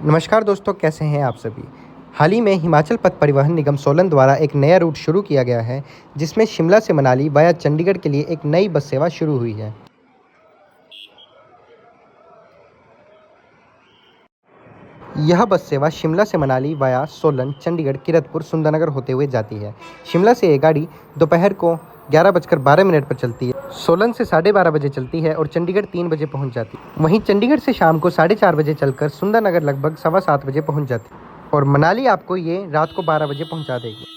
नमस्कार दोस्तों, कैसे हैं आप सभी। हाल ही में हिमाचल पथ परिवहन निगम सोलन द्वारा एक नया रूट शुरू किया गया है, जिसमें शिमला से मनाली वाया चंडीगढ़ के लिए एक नई बस सेवा शुरू हुई है। यह बस सेवा शिमला से मनाली वाया सोलन, चंडीगढ़, कीरतपुर, सुंदरनगर होते हुए जाती है। शिमला से ये गाड़ी दोपहर को 11:12 पर चलती है। सोलन से 12:30 बजे चलती है और चंडीगढ़ 3 बजे पहुंच जाती है। वहीं चंडीगढ़ से शाम को 4:30 बजे चलकर सुंदरनगर लगभग 7:15 बजे पहुंच जाती है और मनाली आपको ये रात को 12 बजे पहुंचा देगी।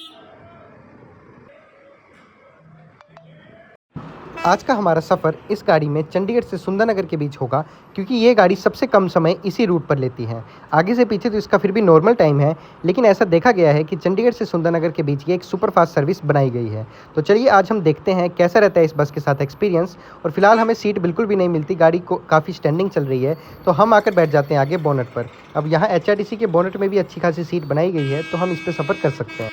आज का हमारा सफ़र इस गाड़ी में चंडीगढ़ से सुंदरनगर के बीच होगा, क्योंकि ये गाड़ी सबसे कम समय इसी रूट पर लेती है। आगे से पीछे तो इसका फिर भी नॉर्मल टाइम है, लेकिन ऐसा देखा गया है कि चंडीगढ़ से सुंदरनगर के बीच ये एक सुपरफास्ट सर्विस बनाई गई है। तो चलिए आज हम देखते हैं कैसा रहता है इस बस के साथ एक्सपीरियंस। और फिलहाल हमें सीट बिल्कुल भी नहीं मिलती, गाड़ी को काफ़ी स्टैंडिंग चल रही है, तो हम आकर बैठ जाते हैं आगे बोनट पर। अब यहाँ HRTC के बोनट में भी अच्छी खासी सीट बनाई गई है, तो हम इस पर सफ़र कर सकते हैं।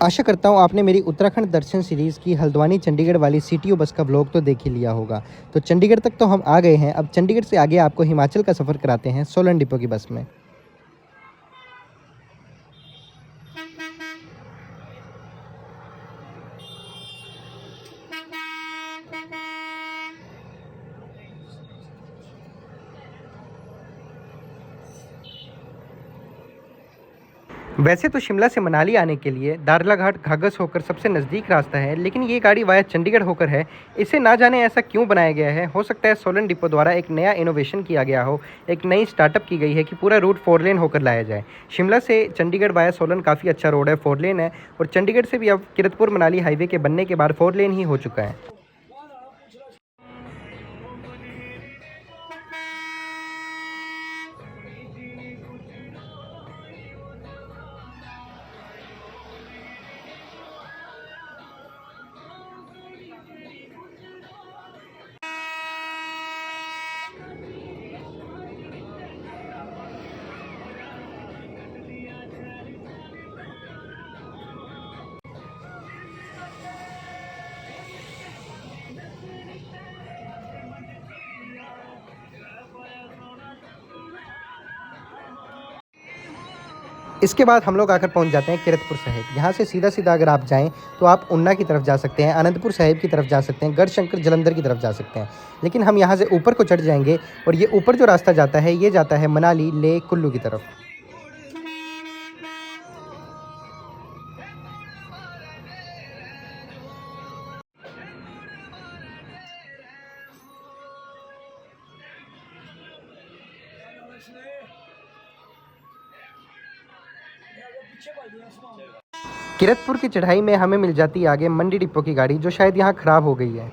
आशा करता हूँ आपने मेरी उत्तराखंड दर्शन सीरीज़ की हल्द्वानी चंडीगढ़ वाली CTO बस का व्लॉग तो देख ही लिया होगा। तो चंडीगढ़ तक तो हम आ गए हैं। अब चंडीगढ़ से आगे आपको हिमाचल का सफ़र कराते हैं सोलन डिपो की बस में। वैसे तो शिमला से मनाली आने के लिए दारलाघाट घाघस होकर सबसे नज़दीक रास्ता है, लेकिन ये गाड़ी वाया चंडीगढ़ होकर है। इसे ना जाने ऐसा क्यों बनाया गया है। हो सकता है सोलन डिपो द्वारा एक नया इनोवेशन किया गया हो, एक नई स्टार्टअप की गई है कि पूरा रूट 4 लेन होकर लाया जाए। शिमला से चंडीगढ़ वाया सोलन काफ़ी अच्छा रोड है, 4 लेन है, और चंडीगढ़ से भी अब कीरतपुर मनाली हाईवे के बनने के बाद 4 लेन ही हो चुका है। इसके बाद हम लोग आकर पहुंच जाते हैं कीरतपुर साहिब। यहाँ से सीधा सीधा अगर आप जाएं तो आप उन्ना की तरफ जा सकते हैं, अनंतपुर साहिब की तरफ जा सकते हैं, गढ़शंकर जलंधर की तरफ जा सकते हैं। लेकिन हम यहाँ से ऊपर को चढ़ जाएंगे और ये ऊपर जो रास्ता जाता है ये जाता है मनाली ले कुल्लू की तरफ। कीरतपुर की चढ़ाई में हमें मिल जाती है आगे मंडी डिपो की गाड़ी, जो शायद यहाँ ख़राब हो गई है।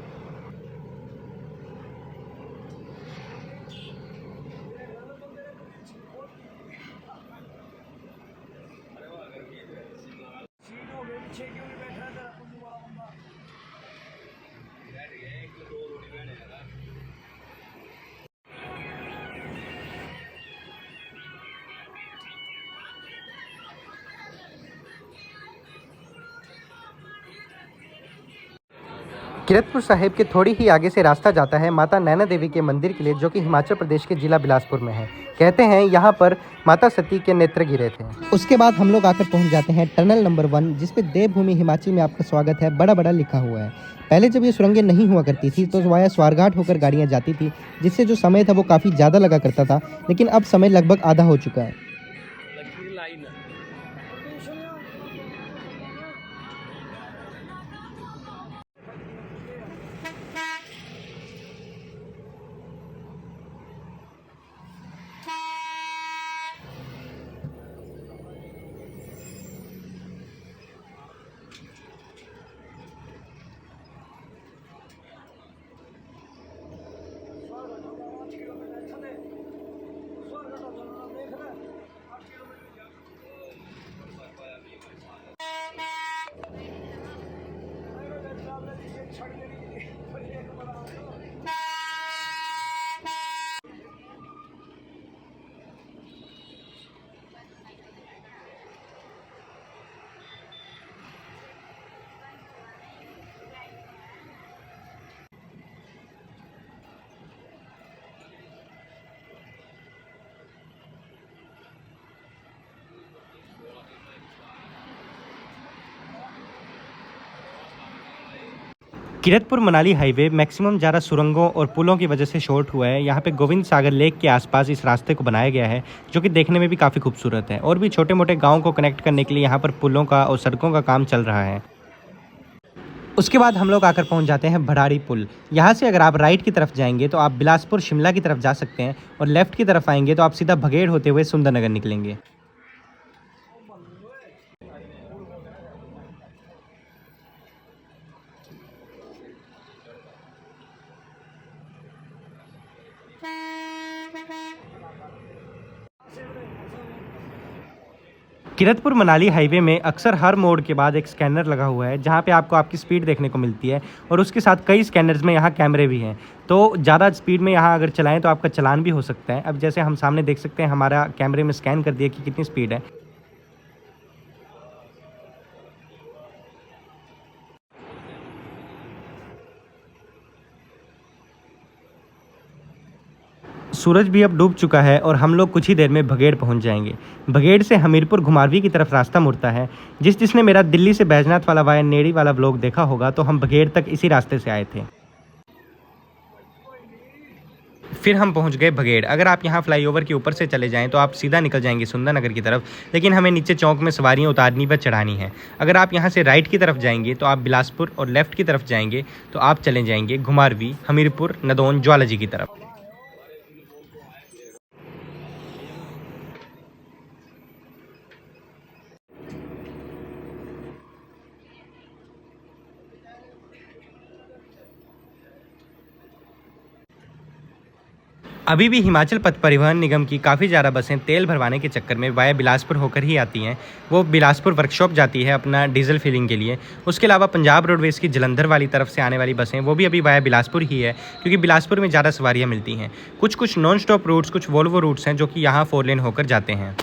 कीरतपुर साहिब के थोड़ी ही आगे से रास्ता जाता है माता नैना देवी के मंदिर के लिए, जो कि हिमाचल प्रदेश के जिला बिलासपुर में है। कहते हैं यहाँ पर माता सती के नेत्र गिरे थे। उसके बाद हम लोग आकर पहुँच जाते हैं टनल नंबर 1, जिसपे देवभूमि हिमाचल में आपका स्वागत है बड़ा बड़ा लिखा हुआ है। पहले जब ये सुरंगें नहीं हुआ करती थी तो वाया स्वारघाट होकर गाड़ियाँ जाती थी, जिससे जो समय था वो काफ़ी ज़्यादा लगा करता था, लेकिन अब समय लगभग आधा हो चुका है। किरतपुर मनाली हाईवे मैक्सिमम ज़्यादा सुरंगों और पुलों की वजह से शॉर्ट हुआ है। यहाँ पे गोविंद सागर लेक के आसपास इस रास्ते को बनाया गया है, जो कि देखने में भी काफ़ी खूबसूरत है। और भी छोटे मोटे गाँव को कनेक्ट करने के लिए यहाँ पर पुलों का और सड़कों का काम चल रहा है। उसके बाद हम लोग आकर पहुँच जाते हैं भराड़ी पुल। यहाँ से अगर आप राइट की तरफ जाएंगे तो आप बिलासपुर शिमला की तरफ जा सकते हैं, और लेफ्ट की तरफ आएंगे तो आप सीधा भगेड़ होते हुए सुंदरनगर निकलेंगे। किरतपुर मनाली हाईवे में अक्सर हर मोड़ के बाद एक स्कैनर लगा हुआ है, जहां पे आपको आपकी स्पीड देखने को मिलती है, और उसके साथ कई स्कैनर्स में यहाँ कैमरे भी हैं। तो ज़्यादा स्पीड में यहाँ अगर चलाएं तो आपका चालान भी हो सकता है। अब जैसे हम सामने देख सकते हैं, हमारा कैमरे में स्कैन कर दिया कि कितनी स्पीड है। सूरज भी अब डूब चुका है और हम लोग कुछ ही देर में भगेड़ पहुंच जाएंगे। भगेड़ से हमीरपुर घुमारवी की तरफ रास्ता मुड़ता है। जिसने मेरा दिल्ली से बैजनाथ वाला वाया नेड़ी वाला व्लॉग देखा होगा, तो हम भगेड़ तक इसी रास्ते से आए थे। फिर हम पहुंच गए भगेड़। अगर आप यहां फ्लाईओवर के ऊपर से चले जाएं तो आप सीधा निकल जाएंगे सुंदरनगर की तरफ, लेकिन हमें नीचे चौक में सवारियां उतारनी व चढ़ानी है। अगर आप यहां से राइट की तरफ जाएंगे तो आप बिलासपुर, और लेफ्ट की तरफ जाएंगे तो आप चले जाएंगे घुमारवी, हमीरपुर, नदौन, ज्वाला जी की तरफ। अभी भी हिमाचल पथ परिवहन निगम की काफ़ी ज़्यादा बसें तेल भरवाने के चक्कर में वाया बिलासपुर होकर ही आती हैं। वो बिलासपुर वर्कशॉप जाती है अपना डीजल फिलिंग के लिए। उसके अलावा पंजाब रोडवेज़ की जलंधर वाली तरफ से आने वाली बसें, वो भी अभी वाया बिलासपुर ही है, क्योंकि बिलासपुर में ज़्यादा सवारियाँ मिलती हैं। कुछ नॉन स्टॉप रूट्स, कुछ वोल्वो रूट्स हैं जो कि यहाँ 4 लेन होकर जाते हैं।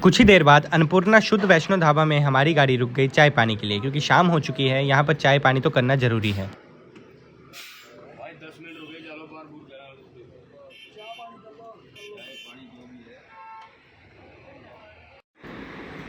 कुछ ही देर बाद अन्नपूर्णा शुद्ध वैष्णो ढाबा में हमारी गाड़ी रुक गई चाय पानी के लिए, क्योंकि शाम हो चुकी है। यहाँ पर चाय पानी तो करना ज़रूरी है।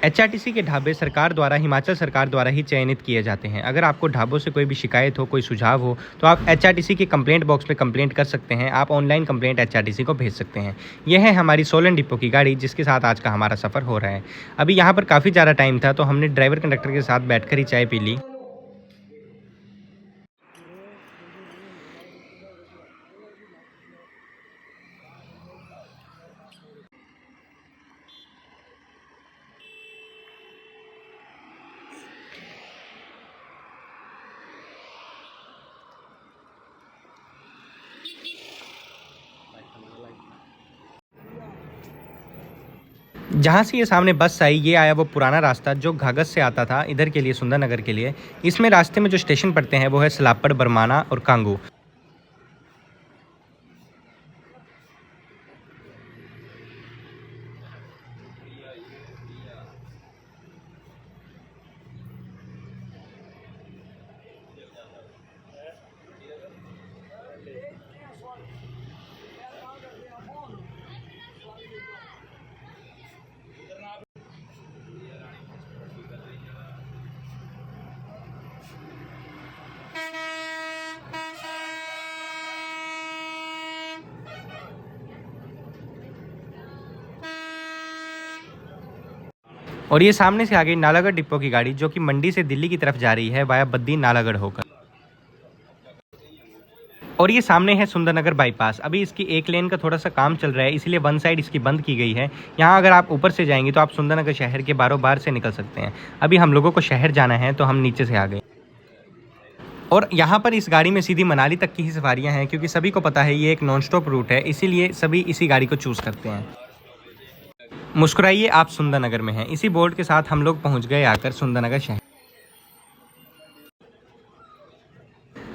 एचआरटीसी के ढाबे सरकार द्वारा, हिमाचल सरकार द्वारा ही चयनित किए जाते हैं। अगर आपको ढाबों से कोई भी शिकायत हो, कोई सुझाव हो, तो आप एचआरटीसी के कंप्लेंट बॉक्स में कंप्लेंट कर सकते हैं। आप ऑनलाइन कंप्लेंट एचआरटीसी को भेज सकते हैं। यह है हमारी सोलन डिपो की गाड़ी, जिसके साथ आज का हमारा सफ़र हो रहा है। अभी यहाँ पर काफ़ी ज़्यादा टाइम था, तो हमने ड्राइवर कंडक्टर के साथ बैठ ही चाय पी ली। जहाँ से ये सामने बस आई, ये आया वो पुराना रास्ता जो घाघस से आता था इधर के लिए, सुंदरनगर के लिए। इसमें रास्ते में जो स्टेशन पड़ते हैं वो है सलापड़, बरमाना और कांगू। और ये सामने से आ गई नालागढ़ डिपो की गाड़ी, जो कि मंडी से दिल्ली की तरफ जा रही है वाया बद्दी नालागढ़ होकर। और ये सामने है सुंदरनगर बाईपास। अभी इसकी एक लेन का थोड़ा सा काम चल रहा है, इसीलिए वन साइड इसकी बंद की गई है। यहाँ अगर आप ऊपर से जाएंगे तो आप सुंदरनगर शहर के बारों बार से निकल सकते हैं। अभी हम लोगों को शहर जाना है तो हम नीचे से आ गए। और यहाँ पर इस गाड़ी में सीधी मनाली तक की ही सवारियाँ हैं, क्योंकि सभी को पता है ये एक नॉन स्टॉप रूट है, इसीलिए सभी इसी गाड़ी को चूज़ करते हैं। मुस्कुराइए आप सुंदरनगर में हैं, इसी बोर्ड के साथ हम लोग पहुँच गए आकर सुंदरनगर शहर।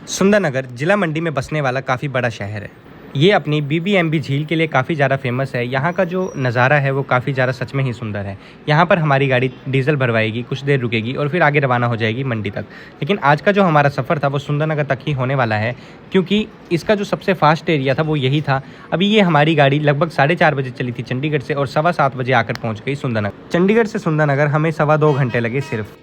सुंदरनगर जिला मंडी में बसने वाला काफ़ी बड़ा शहर है। ये अपनी BBMB झील के लिए काफ़ी ज़्यादा फेमस है। यहाँ का जो नज़ारा है वो काफ़ी ज़्यादा सच में ही सुंदर है। यहाँ पर हमारी गाड़ी डीजल भरवाएगी, कुछ देर रुकेगी और फिर आगे रवाना हो जाएगी मंडी तक। लेकिन आज का जो हमारा सफ़र था वो सुंदरनगर तक ही होने वाला है, क्योंकि इसका जो सबसे फास्ट एरिया था वो यही था। अभी ये हमारी गाड़ी लगभग 4:30 बजे चली थी चंडीगढ़ से और 7:15 बजे आकर पहुँच गई सुंदरनगर। चंडीगढ़ से सुंदरनगर हमें 2.25 घंटे लगे सिर्फ।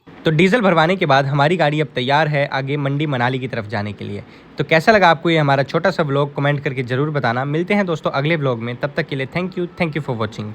तो डीजल भरवाने के बाद हमारी गाड़ी अब तैयार है आगे मंडी मनाली की तरफ जाने के लिए। तो कैसा लगा आपको ये हमारा छोटा सा व्लॉग, कमेंट करके ज़रूर बताना। मिलते हैं दोस्तों अगले व्लॉग में, तब तक के लिए थैंक यू फॉर वॉचिंग।